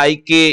IK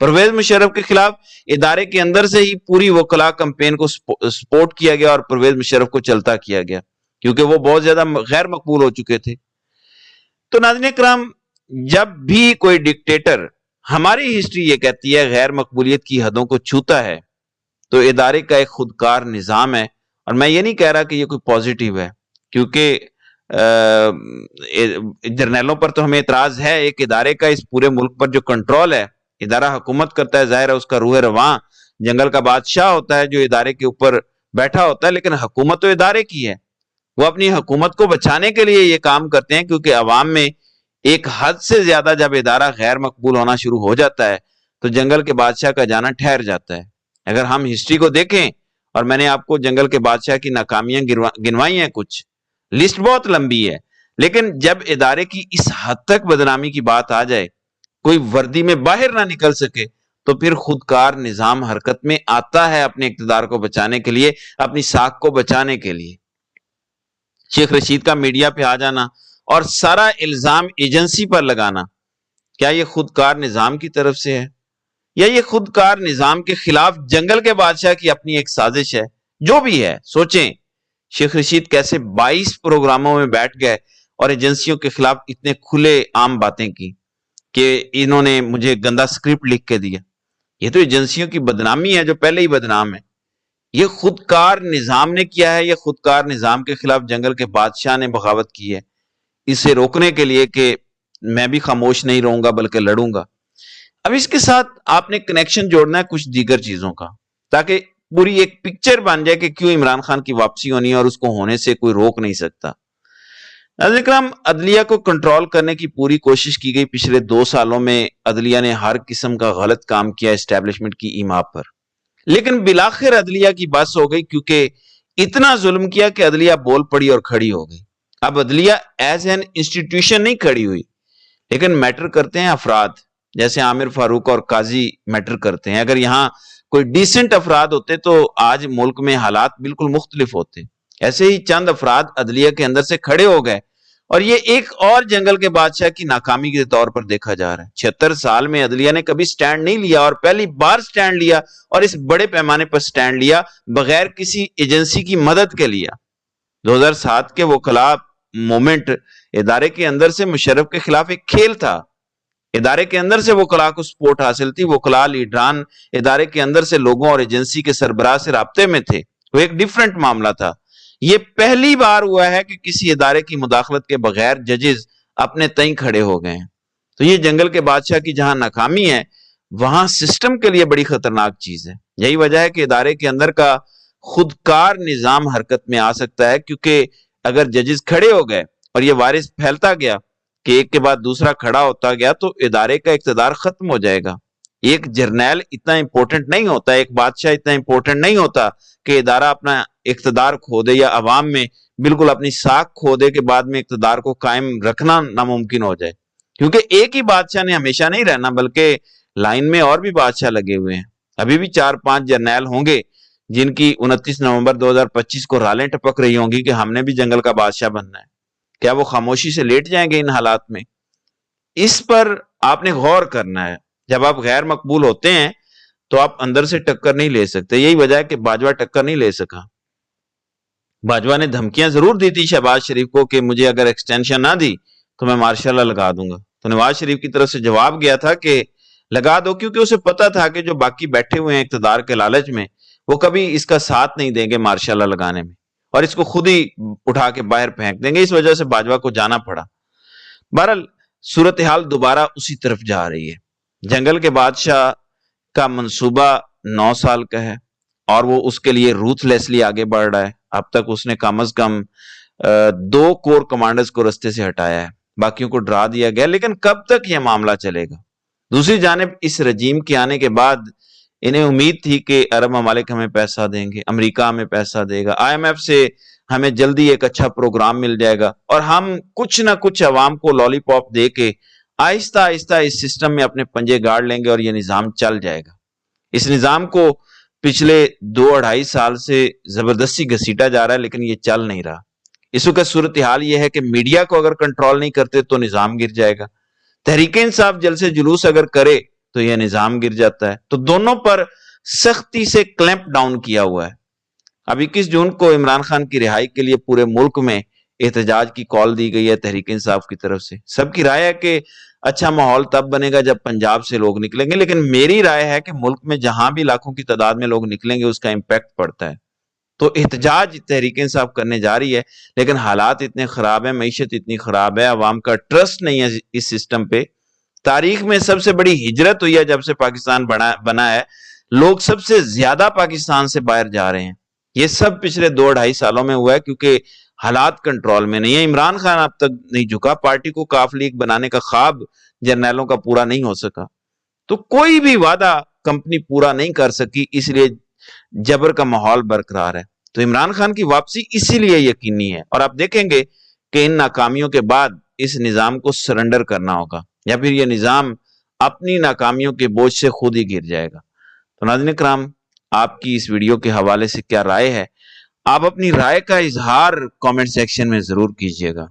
Pervez Musharraf کے خلاف ادارے کے اندر سے ہی پوری وکلا کمپین کو سپورٹ کیا گیا اور پرویز مشرف کو چلتا کیا گیا کیونکہ وہ بہت زیادہ غیر مقبول ہو چکے تھے۔ تو ناظرین کرام، جب بھی کوئی ڈکٹیٹر، ہماری ہسٹری یہ کہتی ہے، غیر مقبولیت کی حدوں کو چھوتا ہے تو ادارے کا ایک خودکار نظام ہے۔ اور میں یہ نہیں کہہ رہا کہ یہ کوئی پازیٹیو ہے، کیونکہ جرنیلوں پر تو ہمیں اعتراض ہے، ایک ادارے کا اس پورے ملک پر جو کنٹرول ہے، ادارہ حکومت کرتا ہے، ظاہر ہے اس کا روح رواں جنگل کا بادشاہ ہوتا ہے جو ادارے کے اوپر بیٹھا ہوتا ہے، لیکن حکومت تو ادارے کی ہے۔ وہ اپنی حکومت کو بچانے کے لیے یہ کام کرتے ہیں، کیونکہ عوام میں ایک حد سے زیادہ جب ادارہ غیر مقبول ہونا شروع ہو جاتا ہے تو جنگل کے بادشاہ کا جانا ٹھہر جاتا ہے۔ اگر ہم ہسٹری کو دیکھیں، اور میں نے آپ کو جنگل کے بادشاہ کی ناکامیاں گنوائی ہیں، کچھ لسٹ بہت لمبی ہے، لیکن جب ادارے کی اس حد تک بدنامی کی بات آ جائے، کوئی وردی میں باہر نہ نکل سکے، تو پھر خودکار نظام حرکت میں آتا ہے اپنے اقتدار کو بچانے کے لیے، اپنی ساکھ کو بچانے کے لیے۔ شیخ رشید کا میڈیا پہ آ جانا اور سارا الزام ایجنسی پر لگانا، کیا یہ خودکار نظام کی طرف سے ہے یا یہ خودکار نظام کے خلاف جنگل کے بادشاہ کی اپنی ایک سازش ہے؟ جو بھی ہے، سوچیں شیخ رشید کیسے 22 پروگراموں میں بیٹھ گئے اور ایجنسیوں کے خلاف اتنے کھلے عام باتیں کی کہ انہوں نے مجھے گندا سکرپٹ لکھ کے دیا۔ یہ تو ایجنسیوں کی بدنامی ہے جو پہلے ہی بدنام ہے۔ یہ خودکار نظام نے کیا ہے، یہ خودکار نظام کے خلاف جنگل کے بادشاہ نے بغاوت کی ہے، اسے روکنے کے لیے کہ میں بھی خاموش نہیں رہوں گا بلکہ لڑوں گا۔ اب اس کے ساتھ آپ نے کنیکشن جوڑنا ہے کچھ دیگر چیزوں کا، تاکہ پوری ایک پکچر بن جائے کہ کیوں عمران خان کی واپسی ہونی ہے اور اس کو ہونے سے کوئی روک نہیں سکتا۔ ناظرین کرام، عدلیہ کو کنٹرول کرنے کی پوری کوشش کی گئی۔ پچھلے 2 سالوں میں عدلیہ نے ہر قسم کا غلط کام کیا اسٹیبلشمنٹ کی ایما پر، لیکن بالآخر عدلیہ کی بس ہو گئی، کیونکہ اتنا ظلم کیا کہ عدلیہ بول پڑی اور کھڑی ہو گئی۔ اب عدلیہ ایز این انسٹیٹیوشن نہیں کھڑی ہوئی، لیکن میٹر کرتے ہیں افراد، جیسے عامر فاروق اور قاضی میٹر کرتے ہیں۔ اگر یہاں کوئی ڈیسنٹ افراد ہوتے تو آج ملک میں حالات بالکل مختلف ہوتے۔ ایسے ہی چند افراد عدلیہ کے اندر سے کھڑے ہو گئے، اور یہ ایک اور جنگل کے بادشاہ کی ناکامی کے طور پر دیکھا جا رہا ہے۔ 76 سال میں عدلیہ نے کبھی سٹینڈ نہیں لیا، اور پہلی بار سٹینڈ لیا، اور اس بڑے پیمانے پر سٹینڈ لیا بغیر کسی ایجنسی کی مدد کے لیا۔ 2007 کے وکلا مومنٹ ادارے کے اندر سے مشرف کے خلاف ایک کھیل تھا، ادارے کے اندر سے وکلا کو سپورٹ حاصل تھی، وکلا لیڈران ادارے کے اندر سے لوگوں اور ایجنسی کے سربراہ سے رابطے میں تھے، وہ ایک ڈیفرنٹ معاملہ تھا۔ یہ پہلی بار ہوا ہے کہ کسی ادارے کی مداخلت کے بغیر ججز اپنے تئیں کھڑے ہو گئے ہیں۔ تو یہ جنگل کے بادشاہ کی جہاں ناکامی ہے، وہاں سسٹم کے لیے بڑی خطرناک چیز ہے۔ یہی وجہ ہے کہ ادارے کے اندر کا خودکار نظام حرکت میں آ سکتا ہے، کیونکہ اگر ججز کھڑے ہو گئے اور یہ وائرس پھیلتا گیا کہ ایک کے بعد دوسرا کھڑا ہوتا گیا، تو ادارے کا اقتدار ختم ہو جائے گا۔ ایک جرنیل اتنا امپورٹنٹ نہیں ہوتا، ایک بادشاہ اتنا امپورٹنٹ نہیں ہوتا کہ ادارہ اپنا اقتدار کھو دے یا عوام میں بالکل اپنی ساکھ کھو دے کہ بعد میں اقتدار کو قائم رکھنا ناممکن ہو جائے۔ کیونکہ ایک ہی بادشاہ نے ہمیشہ نہیں رہنا، بلکہ لائن میں اور بھی بادشاہ لگے ہوئے ہیں۔ ابھی بھی 4-5 جرنیل ہوں گے جن کی 29 نومبر 2025 کو رالیں ٹپک رہی ہوں گی کہ ہم نے بھی جنگل کا بادشاہ بننا ہے۔ کیا وہ خاموشی سے لیٹ جائیں گے ان حالات میں؟ اس پر آپ نے غور کرنا ہے۔ جب آپ غیر مقبول ہوتے ہیں تو آپ اندر سے ٹکر نہیں لے سکتے۔ یہی وجہ ہے کہ باجوہ ٹکر نہیں لے سکا۔ باجوہ نے دھمکیاں ضرور دی تھی شہباز شریف کو کہ مجھے اگر ایکسٹینشن نہ دی تو میں مارشل لا لگا دوں گا، تو نواز شریف کی طرف سے جواب گیا تھا کہ لگا دو، کیونکہ اسے پتا تھا کہ جو باقی بیٹھے ہوئے ہیں اقتدار کے لالچ میں، وہ کبھی اس کا ساتھ نہیں دیں گے مارشل لا لگانے میں، اور اس کو خود ہی اٹھا کے باہر پھینک دیں گے۔ اس وجہ سے باجوہ کو جانا پڑا۔ بہرحال صورتحال دوبارہ اسی طرف جا رہی ہے۔ جنگل کے بادشاہ کا منصوبہ 9 سال کا ہے، اور وہ اس کے لیے روتھلیسلی آگے بڑھ رہا ہے۔ اب تک اس نے کم از کم 2 کور کمانڈرز کو رستے سے ہٹایا ہے، باقیوں کو ڈرا دیا گیا، لیکن کب تک یہ معاملہ چلے گا؟ دوسری جانب اس رجیم کے آنے کے بعد انہیں امید تھی کہ عرب ممالک ہمیں پیسہ دیں گے، امریکہ ہمیں پیسہ دے گا، IMF سے ہمیں جلدی ایک اچھا پروگرام مل جائے گا، اور ہم کچھ نہ کچھ عوام کو لالی پاپ دے کے آہستہ آہستہ اس سسٹم میں اپنے پنجے گاڑ لیں گے اور یہ نظام چل جائے گا۔ اس نظام کو پچھلے 2-2.5 سال سے زبردستی گھسیٹا جا رہا ہے، لیکن یہ چل نہیں رہا۔ اس وقت صورتحال یہ ہے کہ میڈیا کو اگر کنٹرول نہیں کرتے تو نظام گر جائے گا۔ تحریک انصاف جلسے جلوس اگر کرے تو یہ نظام گر جاتا ہے. تو دونوں پر سختی سے کلیمپ ڈاؤن کیا ہوا ہے. اب 21 جون کو عمران خان کی رہائی کے لیے پورے ملک میں احتجاج کی کال دی گئی ہے تحریک انصاف کی طرف سے. سب کی رائے ہے کہ اچھا ماحول تب بنے گا جب پنجاب سے لوگ نکلیں گے، لیکن میری رائے ہے کہ ملک میں جہاں بھی لاکھوں کی تعداد میں لوگ نکلیں گے اس کا امپیکٹ پڑتا ہے. تو احتجاج تحریک انصاف کرنے جا رہی ہے، لیکن حالات اتنے خراب ہیں، معیشت اتنی خراب ہے، عوام کا ٹرسٹ نہیں ہے اس سسٹم پہ. تاریخ میں سب سے بڑی ہجرت ہوئی ہے جب سے پاکستان بنا ہے. لوگ سب سے زیادہ پاکستان سے باہر جا رہے ہیں. یہ سب پچھلے 2-2.5 سالوں میں ہوا ہے کیونکہ حالات کنٹرول میں نہیں ہے. عمران خان اب تک نہیں جھکا. پارٹی کو کاف لیگ بنانے کا خواب جرنیلوں کا پورا نہیں ہو سکا. تو کوئی بھی وعدہ کمپنی پورا نہیں کر سکی، اس لیے جبر کا ماحول برقرار ہے. تو عمران خان کی واپسی اسی لیے یقینی ہے، اور آپ دیکھیں گے کہ ان ناکامیوں کے بعد اس نظام کو سرنڈر کرنا ہوگا، یا پھر یہ نظام اپنی ناکامیوں کے بوجھ سے خود ہی گر جائے گا. تو ناظرین کرام، آپ کی اس ویڈیو کے حوالے سے کیا رائے ہے؟ آپ اپنی رائے کا اظہار کامنٹ سیکشن میں ضرور کیجئے گا.